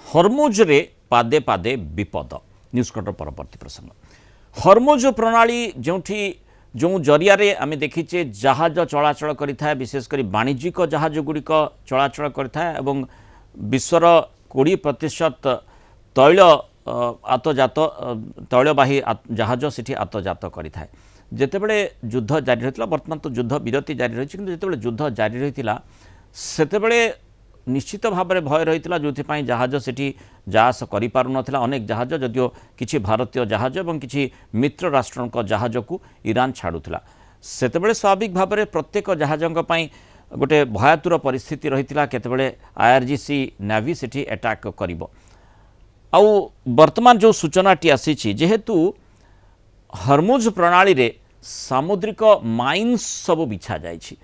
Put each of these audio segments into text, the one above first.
हरमुज रे पादे पादे विपद न्यूज कटर परवर्ती प्रसंग हरमुज प्रणाली जो जरिया आम देखीचे जहाज चलाचल करें विशेषकर वाणिज्यिक जहाज गुड़िक चलाचल करें विश्वर 20% तैल आतजात तैलवाही जहाज से आतजात करें जितेबले युद्ध जारी रही बर्तमान तो युद्ध विरति जारी रही कि जितेबले युद्ध जारी रही सेतेबले निश्चित भाव में भय रही जो जहाज से जास करा अनेक जहाज जदियो किसी भारतीय जहाज और किसी मित्र राष्ट्रों जहाज को ईरान छाड़ूला सेतेबले स्वाभाविक भाव में प्रत्येक जहाजों गोटे भयातुर परिस्थिति रही केतेबले IRGC नेवी से अटैक कर वर्तमान जो सूचनाटी आसी जेहेतु हरमुज प्रणाली रे सामुद्रिक माइन्स सब बिछा जाइछि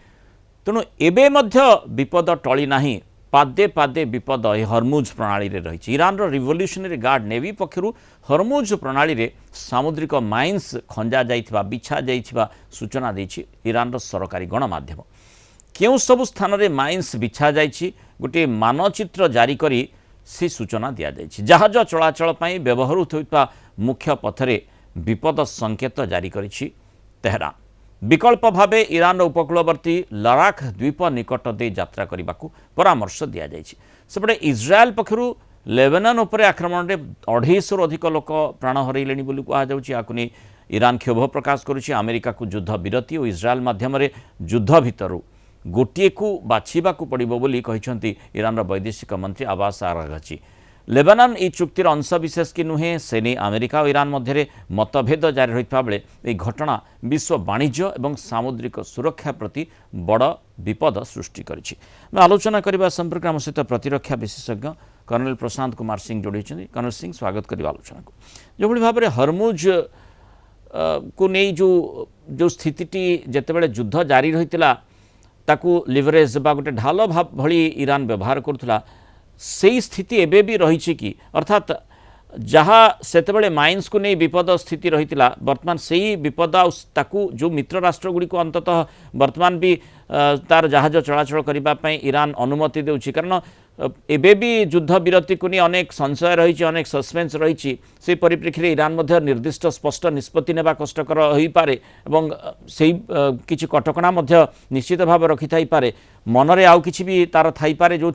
तेणु एबे मध्य विपद टली नाही पादे पादे विपद हरमुज प्रणाली रे रही ईरान रो रिवोल्यूशनरी गार्ड नेवी पक्षरु हरमुज प्रणाली रे सामुद्रिक माइन्स खंजा जाइथिबा बिछा जाइथिबा सूचना देछि ईरान रो सरकारी गणमाध्यम केउ सब स्थान रे माइन्स बिछा जाइछि गोटे मानचित्र जारी करी से सूचना दिया जाइछि जहाज चलाचल पई व्यवहृत होइता मुख्य पथरे विपद संकेत जारी करिछि तेहरान विकल्प भावे ईरान उपकूलवर्ती लडाख द्वीप निकट दे यात्रा करने को परामर्श दि जाइछि सेपटे इज्राएल पक्षरु लेबनान उपरे आक्रमण में 250 अधिक लोक प्राण हरैले बोली कहुच्छी ईरान क्षोभ प्रकाश करुच्ची अमेरिका को युद्ध विरति और इज्राएल माध्यम युद्ध भितर गोटे को बाछिबा पड़िबो बोली कहिसंती ईरान वैदेशिक मंत्री अब्बास आरागची लेबानन ये चुक्तिर अंशविशेष कि नुहे से नहीं अमेरिका और ईरान मध्य मतभेद जारी रही बेले यह घटना विश्व वाणिज्य और सामुद्रिक सुरक्षा प्रति बड़ विपद सृष्टि करिछि। आलोचना करने संपर्क आम सहित प्रतिरक्षा विशेषज्ञ कर्नल प्रशांत कुमार सिंह जोड़ी कर्नल सिंह स्वागत करिबा आलोचना को जो भाव में हरमुज को नहीं जो स्थिति जितेबाला युद्ध जारी रही ताकू लिवरेज बा गोटे ढाल भली ईरान व्यवहार करुला से स्थिति एबे भी रही कि अर्थात जहाँ सेतेबेले माइन्स को नहीं विपद स्थिति रही बर्तमान से ही विपद आकू जो मित्र राष्ट्र गुड़ी को अंततः बर्तमान भी तार जहाज चलाचल करने ईरान अनुमति देउछि कारण एबे भी युद्ध विरति को नहीं अनेक संशय रही अनेक सस्पेन्स रही से परिप्रेक्षी ईरान मध्य निर्दिष्ट स्पष्ट निष्पत्ति नेबा कष्टकर हो पारे एवं से किछि कटकणा मध्य निश्चित भाव रखि थाई पारे मनरे आउ किछि भी तार थाई पारे जो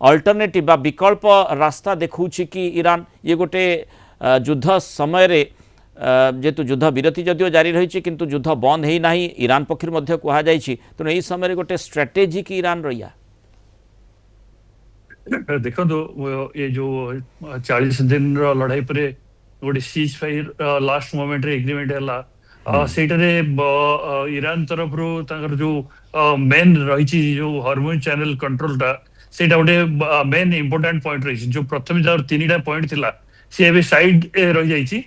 अल्टरनेटिव बा विकल्प रास्ता देखौछि कि ईरान ये गोटे युद्ध समय रे जेतु युद्ध विरति जदियो जारी रही किंतु युद्ध बंद है ना ईरान पक्षर मध्य कहा जाइछि तेणु यही समय गोटे स्ट्राटेजी कि ईरान रहा देखो ये जो 40 दिन लड़ाई पर गोटे सीज फायर लास्ट मोमेंट रे एग्रीमेंट है सेटारे ईरान तरफ रो जो मेन रही जो हॉर्मोन चैनल कंट्रोल टा सेटा गोटे मेन इंपोर्टेंट पॉइंट रही जो प्रथम जो 3टा पॉइंट थिला से एबे साइड रही जाइछि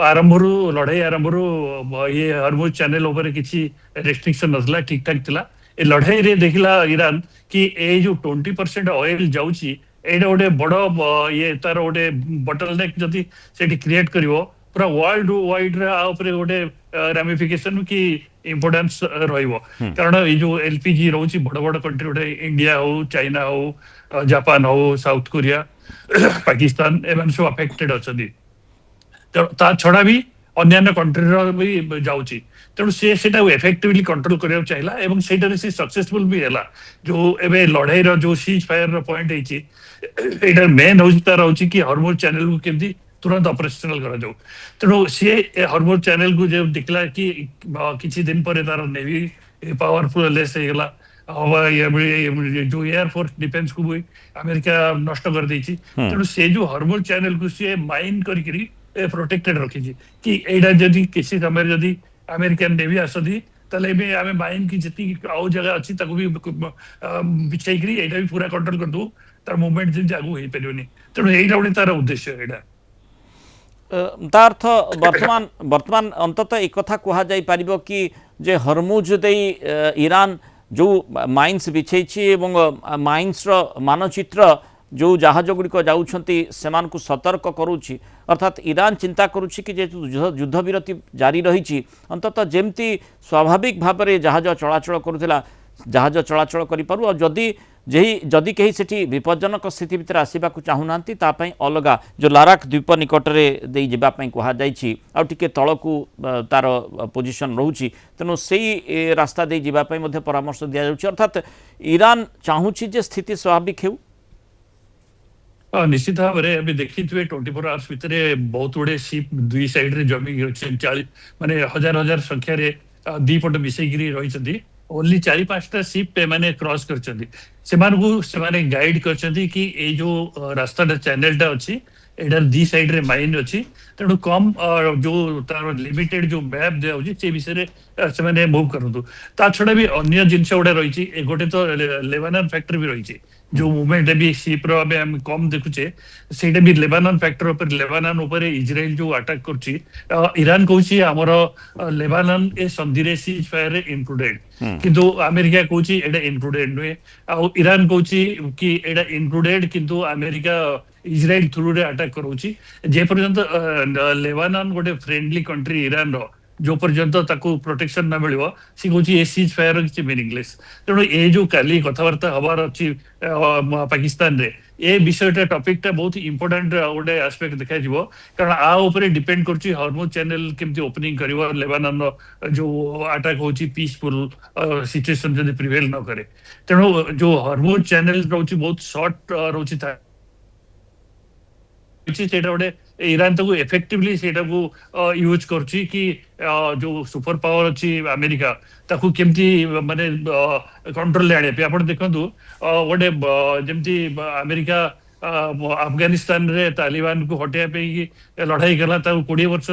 आरंभ लड़ाई आरंभ ये हॉर्मोन चैनल ऊपर किसी रेस्ट्रिक्शन नसला ठीक ठाक थिला ए लड़ाई रे देखला ईरान कि ए जो 20% ऑयल जाउची एटा गोटे बड़ ये तार गोटे बटलनेक जदि सेठी क्रिएट करिवो पूरा वर्ल्ड वाइड रे आ ऊपर गोटे रामिफिकेशन की इंपोर्टेंस रहिवो कारण ये जो एलपीजी रहउची बड़ बड़ कंट्री गोटे इंडिया हो चाइना हो जापान हो साउथ कोरिया पाकिस्तान एमन सब अफेक्टेड अछदी ता छड़ा भी अन्य कंट्री भी जाउची तेणु सी से इफेक्टिवली कंट्रोल करने चाहिए एवं से सक्सेसफुल भी है जो एवं लड़ाई जो सीज फायर पॉइंट है मेन हूँ तार हूँ कि हॉर्मोन चैनल को केमती तुरंत ऑपरेशनल करा जाऊ तेणु सी हॉर्मोन चैनल को जो देखला कि किसी दिन पर तार नेवी पावरफुल लेस होगा जो एयरफोर्स डिफेंस को भी अमेरिका नष्ट कर देछि तेणु से जो हॉर्मोन चैनल को सी माइन करी प्रोटेक्टेड रखी कि एटा जदि किसी समय जदि अमेरिकन नेवी आसती ताले आमे माइन की जितनी आउ जगह अच्छी ताको भी बिछाई करी एटा भी पूरा कंट्रोल कर दो तार मूवमेंट जिन जागू होई परियोनी तेणु एटा उडे तार उद्देश्य एटा तार्थ वर्तमान अंततः एक कथा कहा जाई पारिबो कि जे हरमुज देई ईरान जो माइन्स बिछेछि एवं माइन्स रो मानचित्र जो जहाज गुड़िक जाऊँगी से सतर्क करुच्ची अर्थात ईरान चिंता करुच्ची कि जेहेतु युद्ध विरति जारी रही अंततः जमती स्वाभाविक भाव में जहाज चलाचल करुला जहाज चलाचल करिपारु और जदि कहीं सेठी विपज्जनक स्थिति भितर आसवाक चाहूनांती तापई अलगा जो लाराक द्वीप निकटरे दे जावाई कहुई आउ टिके तलकू तार पोजिशन रोचे तेणु से रास्ता दे जावाई मध्य परामर्श दि जाउछि अर्थात ईरान चाहूछि जे स्थिति स्वाभाविक हेउ निश्चित भाव में अभी देखिए 24 आवर्स भितर बहुत गुड़े शिप दुई साइड रे जमी माने हजार हजार संख्या रे दी पट मिसेकिरी रही ओनली 4-5टा शिप माने क्रॉस करछन्ती गाइड करछन्ती कि ए जो रास्ता चैनलटा अच्छी एटार दी साइड रे माइन अच्छी तेणु कम जो तार लिमिटेड जो मैप दिया से विषय से मूव करतु ता छड़ा भी अन्य जिनस गुड़ा रही गोटे तो लेबानन फैक्टर भी रही जो मूवमेंट भी शिप हम कम देखुचे से भी लेबानन फैक्टर ऊपर लेबानन ऊपर इजराइल जो अटैक करछि ईरान कहूछि हमर लेबानन ए संधि रे सीज फायर रे इंक्लूडेड किंतु अमेरिका कहूछि एटा इंक्लूडेड नुहे आ ईरान कहूछि कि एटा इंक्लूडेड किंतु अमेरिका इजराइल थ्रू रे अटैक करूछि जे पर्यंत लेबानन गोटे फ्रेंडली कंट्री ईरान रो जो पर्यंत ताको प्रोटेक्शन ना मिलियो सी कहूछि ए सीज फायर किछि मीनिंगलेस तेणु ए जो काली कथबार्ता हबार अछि पाकिस्तान रे ए विषयटा टॉपिकटा बहुत इंपोर्टेंट गोटे एस्पेक्ट देखा जीवो कारण आ ऊपर डिपेंड करछि हॉर्मुज चैनल केमति ओपनिंग करिवो लेबानन जो अटैक होछि पीसफुल सिचुएशन जदि प्रिवेल न करे तेणु जो हॉर्मुज चैनल रोछि बहुत शॉर्ट रोछि गोटे ईरान तक इफेक्टिवली यूज करछि कि जो सुपर पावर अच्छी अमेरिका ताकू केमती माने कंट्रोल ले आने आपण देखंतु गोटे जेमती अमेरिका अफगानिस्तान रे तालिबान को हटिया पे लड़ाई कला 20 वर्ष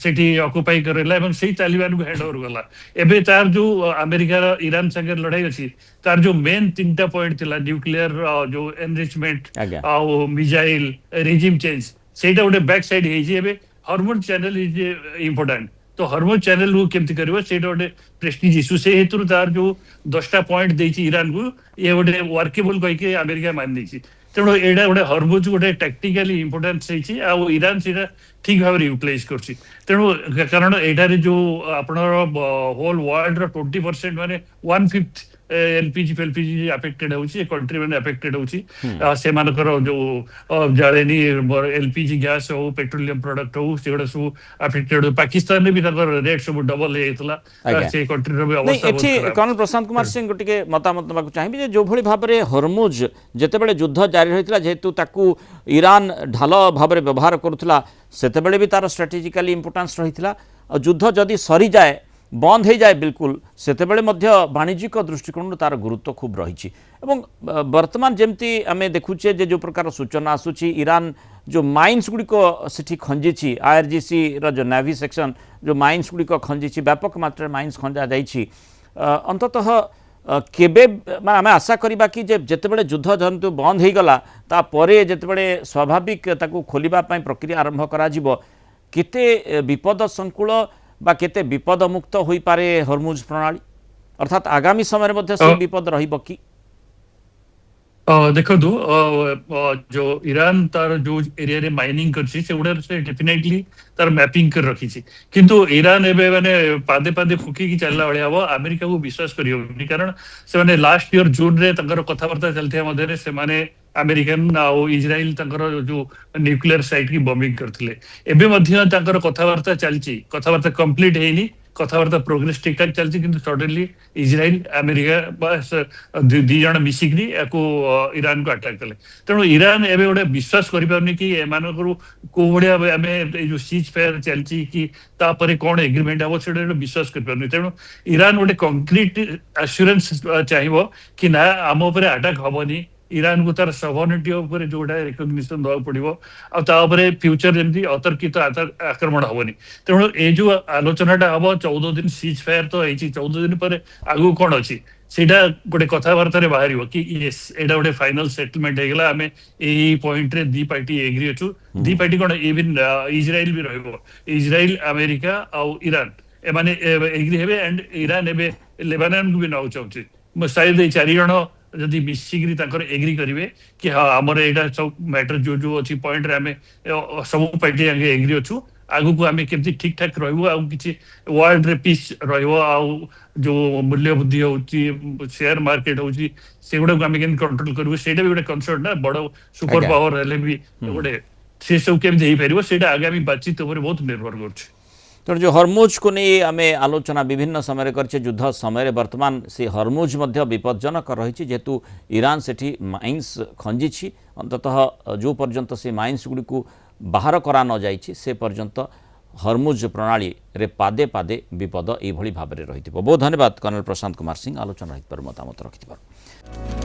सेठी ऑक्युपाई करेला एवं से तालिबान को हैंड ओवर गला एबे तार जो अमेरिका ईरान संगे लड़ाई अछि तार जो मेन 3टा पॉइंट थिला न्यूक्लियर जो एनरिचमेंट आ मिसाइल रेजिम चेंज सेटा गोटे बैक साइड हे हॉर्मोन चैनल इज इंपोर्टेंट तो हॉर्मोन चैनल को केमती करिवो सेटा गोटे प्रेस्टीज इशू से हेतु तार जो 10टा पॉइंट देछि ईरान को ये गोटे वर्केबल कहि के अमेरिका मान देछि तेणु एटा गोटे हॉर्मोज गोटे टैक्टिकली इंपोर्टेंस होइछि आ ईरान सेटा ठीक भाव यूटिलाइज करछि तेणु कारण एटारे जो आपनर होल वर्ल्ड रो 20% माने 1/5 एलपीजी अफेक्टेड होछि कंट्री माने अफेक्टेड होछि से मानकर जो जालेनी एलपीजी गैस हो पेट्रोलियम प्रोडक्ट हो सेगुडा सब अफेक्टेड पाकिस्तान में भी ताकर रेट सब डबल हेतला से कंट्री रो अवस्था बहुत खराब कर्नल प्रशांत कुमार सिंह टिके मतामत नबाक चाहिबी जे जो भली भाबरे हरमुज जेतेबेले युद्ध जारी रहितला जेतु ताकू ईरान ढाल भाबरे व्यवहार करूथला सेतेबेले भी तार स्ट्रेटेजिकली इंपोर्टेंस रहितला युद्ध जदि सरी जाए बंद हो जाए बिल्कुल सेतेबेले मध्य वाणिज्यिक दृष्टिकोण तार गुरुत्व खूब रही वर्तमान जमती आम देखुचे जो प्रकार सूचना आसूची ईरान जो माइन्स गुड़िक सेठी खंजी आईआरजीसी जो नेवी सेक्शन जो माइन्स गुड़िक खंजी व्यापक मात्रा माइन्स खंजा जाइछि अंततः केबे आम आशा करबा कि जेतेबेले युद्ध जंतु बंद हो गला तापरे जेतेबेले स्वाभाविक ताकू खोलिबा पई प्रक्रिया आरंभ करा जिवो केते विपद संकुल बा केते विपद मुक्त होई पारे हरमुज प्रणाली अर्थात आगामी समय में से विपद रहिबो कि देखो जो ईरान तार जो एरिया रे माइनिंग करछि से उडर से डेफिनेटली तार मैपिंग कर रखी किंतु ईरान एबे माने पादे पादे फुकी की चलला वाले हबो अमेरिका को विश्वास करियो कारण से माने लास्ट ईयर जून रे तंकर कथावार्ता चलथे मध्ये रे से माने अमेरिकन आ इजराइल तंकर जो न्यूक्लियर साइट की बॉम्बिंग करथिले एबे मध्ये तंकर कथावार्ता चलछि कथावार्ता कंप्लीट हेनी कथावार्ता प्रोग्रेस ठीक ठाक चलछि किंतु सडनली इजराइल अमेरिका बस दी जण मिसिकरी एको ईरान को अटैक कले तेणु ईरान एबे गोटे विश्वास करि पारनी कि एमानकरू को बढिया आमे जो सीज फायर चलछि कि तापरे कोन एग्रीमेंट हबो सेडे विश्वास करि पारनी तेणु ईरान गोटे कंक्रीट एश्योरेंस चाहिबो कि ना आम ऊपर अटैक हबोनी ईरान को तार सॉवरेनिटी ऊपर जोटा रिकॉग्निशन दवा पड़िबो आ ता ऊपर फ्यूचर जेमती अतर्कित आक्रमण हबोनी तेणु ए जो आलोचनाटा हबो 14 दिन सीज फायर तो एची 14 दिन पर आगु कोन अछि सेटा गोटे कथावार्ता रे बाहरिबो कि यस एडा गोटे फाइनल सेटलमेंट हेगला हमें एही पॉइंट रे दी पार्टी एग्री अछु दी पार्टी कोन इवन इजराइल भी रहइबो इजराइल अमेरिका आ ईरान ए माने एग्री हेबे एंड ईरान एबे लेबानन को भी नाउ चाउछि शायद ए चारि जण जदि मिसिकरी ताकर एग्री करिवे कि हाँ हमर एटा सब मैटर जो जो अछि पॉइंट रे हमें सब पार्टी आगे एग्री अछु आगु को आमे केमती ठीक ठाक रहबो आ किछि वर्ल्ड रे पीस रहबो आ जो मूल्य बुद्धि होची शेयर मार्केट होची सेगुडा को आमे केन कंट्रोल करबो सेटा भी गोटे कंसर्न ना बड़ सुपर आज्ञा। पावर हेले भी गोटे से सब केमती हेई परिबो सेटा आगामी बातचीत ऊपर बहुत निर्भर करछ। तेणु जो हरमुज को नहीं आम आलोचना विभिन्न समय कर युद्ध समय वर्तमान से हरमुज विपज्जनक रही जेहेतु ईरान से माइन्स खंजी अंततः जो पर्यंत से माइन्स गुड़ी को बाहर करा न जाइछि से पर्यंत हरमुज प्रणाली रे पादे पादे विपद यह भाव में रही। बहुत धन्यवाद कर्नल प्रशांत कुमार सिंह आलोचना मतामत रखिथिबारु।